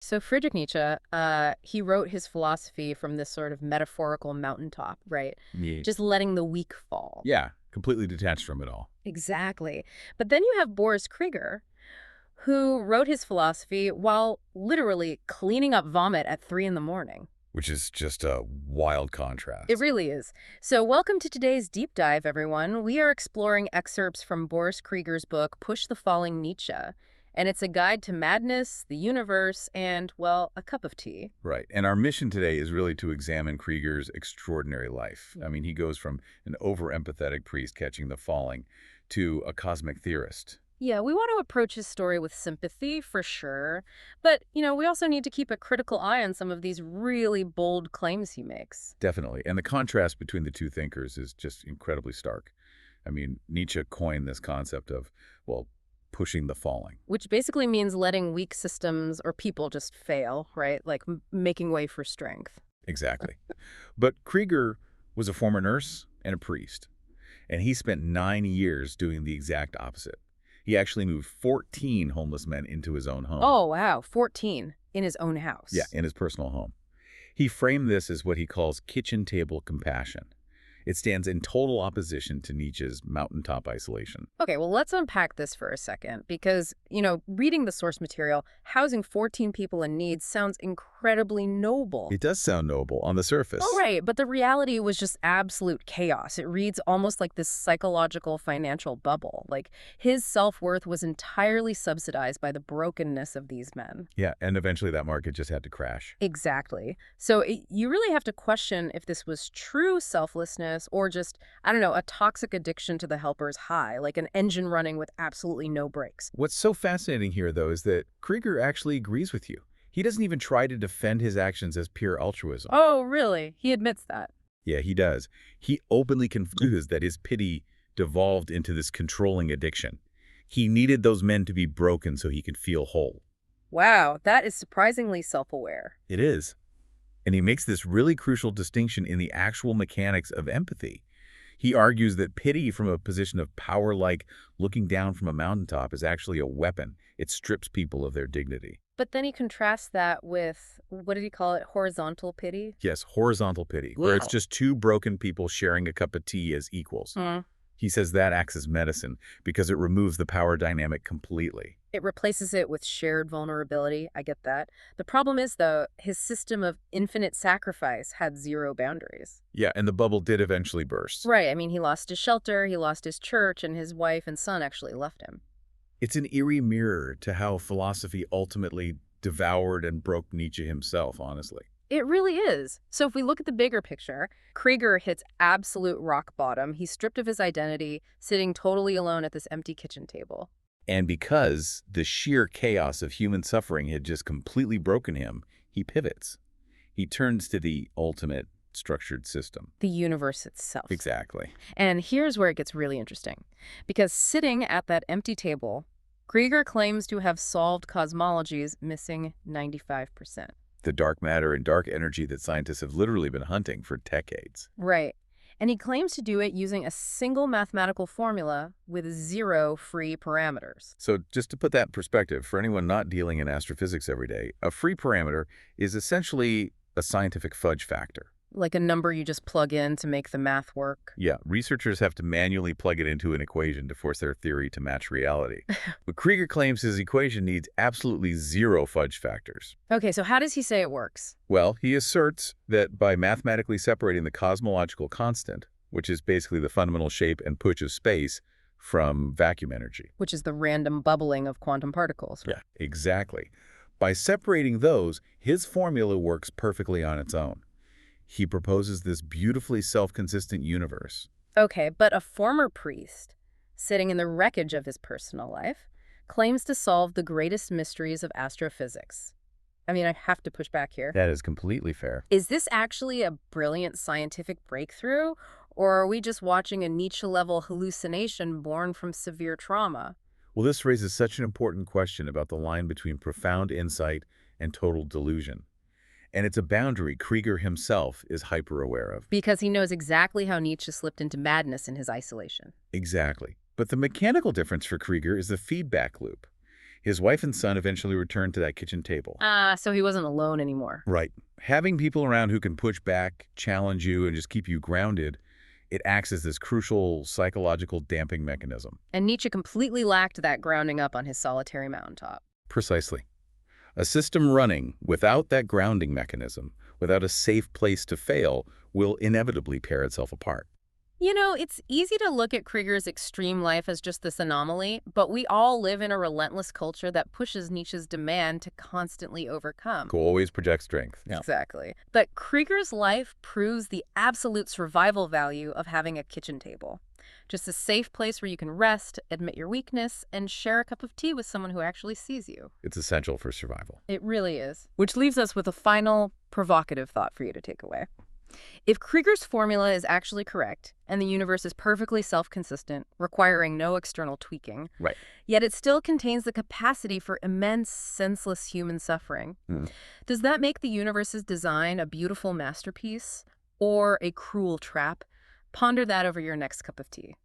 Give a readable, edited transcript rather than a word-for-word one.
So Friedrich Nietzsche, he wrote his philosophy from this sort of metaphorical mountaintop, right? Yeah. Just letting the weak fall. Yeah, completely detached from it all, Exactly. But then you have Boris Kriger, who wrote his philosophy while literally cleaning up vomit at 3 in the morning. which is just a wild It contrast. really is. So welcome to today's deep dive, everyone. We are exploring excerpts from Boris Kriger's book, Push the Falling Nietzsche. And it's a guide to madness, the universe, and, well, a cup of tea. Right. And our mission today is really to examine Krieger's extraordinary life. I mean, he goes from an over-empathetic priest catching the falling to a cosmic theorist. Yeah, we want to approach his story with sympathy, for sure. But, we also need to keep a critical eye on some of these really bold claims he makes. Definitely. And the contrast between the two thinkers is just incredibly stark. I mean, Nietzsche coined this concept of, well, pushing the falling. Which basically means letting weak systems or people just fail, right? Like making way for strength. Exactly. But Krieger was a former nurse and a priest, and he spent 9 years doing the exact opposite. He actually moved 14 homeless men into his own home. Oh, wow. 14 in his own house. Yeah, in his personal home. He framed this as what he calls kitchen table compassion. It stands in total opposition to Nietzsche's mountaintop isolation. Okay, well, let's unpack this for a second because, reading the source material, housing 14 people in need sounds incredibly noble. It does sound noble on the surface. Oh, right, but the reality was just absolute chaos. It reads almost like this psychological financial bubble. Like his self-worth was entirely subsidized by the brokenness of these men. Yeah, and eventually that market just had to crash. Exactly. So you really have to question if this was true selflessness or just, I don't know, a toxic addiction to the helper's high, like an engine running with absolutely no brakes. What's so fascinating here, though, is that Krieger actually agrees with you. He doesn't even try to defend his actions as pure altruism. Oh, really? He admits that. Yeah, he does. He openly confesses that his pity devolved into this controlling addiction. He needed those men to be broken so he could feel whole. Wow, that is surprisingly self-aware. It is. And he makes this really crucial distinction in the actual mechanics of empathy. He argues that pity from a position of power, like looking down from a mountaintop, is actually a weapon. It strips people of their dignity. But then he contrasts that with, what did he call it, horizontal pity? Yes, horizontal pity, where it's just two broken people sharing a cup of tea as equals. Hmm. He says that acts as medicine because it removes the power dynamic completely. It replaces it with shared vulnerability. I get that. The problem is, though, his system of infinite sacrifice had zero boundaries. Yeah, and the bubble did eventually burst. Right. I mean, he lost his shelter, he lost his church, and his wife and son actually left him. It's an eerie mirror to how philosophy ultimately devoured and broke Nietzsche himself, honestly. It really is. So if we look at the bigger picture, Krieger hits absolute rock bottom. He's stripped of his identity, sitting totally alone at this empty kitchen table. And because the sheer chaos of human suffering had just completely broken him, he pivots. He turns to the ultimate structured system. The universe itself. Exactly. And here's where it gets really interesting. Because sitting at that empty table, Krieger claims to have solved cosmology's missing 95%. The dark matter and dark energy that scientists have literally been hunting for decades. Right. And he claims to do it using a single mathematical formula with zero free parameters. So just to put that in perspective, for anyone not dealing in astrophysics every day, a free parameter is essentially a scientific fudge factor. Like a number you just plug in to make the math work. Yeah, researchers have to manually plug it into an equation to force their theory to match reality. But Krieger claims his equation needs absolutely zero fudge factors. Okay, so how does he say it works? Well, he asserts that by mathematically separating the cosmological constant, which is basically the fundamental shape and push of space, from vacuum energy. Which is the random bubbling of quantum particles. Yeah, exactly. By separating those, his formula works perfectly on its own. He proposes this beautifully self-consistent universe. Okay, but a former priest, sitting in the wreckage of his personal life, claims to solve the greatest mysteries of astrophysics. I mean, I have to push back here. That is completely fair. Is this actually a brilliant scientific breakthrough, or are we just watching a Nietzsche-level hallucination born from severe trauma? Well, this raises such an important question about the line between profound insight and total delusion. And it's a boundary Krieger himself is hyper-aware of. Because he knows exactly how Nietzsche slipped into madness in his isolation. Exactly. But the mechanical difference for Krieger is the feedback loop. His wife and son eventually returned to that kitchen table. So he wasn't alone anymore. Right. Having people around who can push back, challenge you, and just keep you grounded, it acts as this crucial psychological damping mechanism. And Nietzsche completely lacked that grounding up on his solitary mountaintop. Precisely. A system running without that grounding mechanism, without a safe place to fail, will inevitably tear itself apart. You know, it's easy to look at Krieger's extreme life as just this anomaly, but we all live in a relentless culture that pushes Nietzsche's demand to constantly overcome. Who always project strength. Yeah. Exactly. But Krieger's life proves the absolute survival value of having a kitchen table. Just a safe place where you can rest, admit your weakness, and share a cup of tea with someone who actually sees you. It's essential for survival. It really is. Which leaves us with a final, provocative thought for you to take away. If Krieger's formula is actually correct, and the universe is perfectly self-consistent, requiring no external tweaking, Right. yet it still contains the capacity for immense, senseless human suffering, does that make the universe's design a beautiful masterpiece or a cruel trap? Ponder that over your next cup of tea.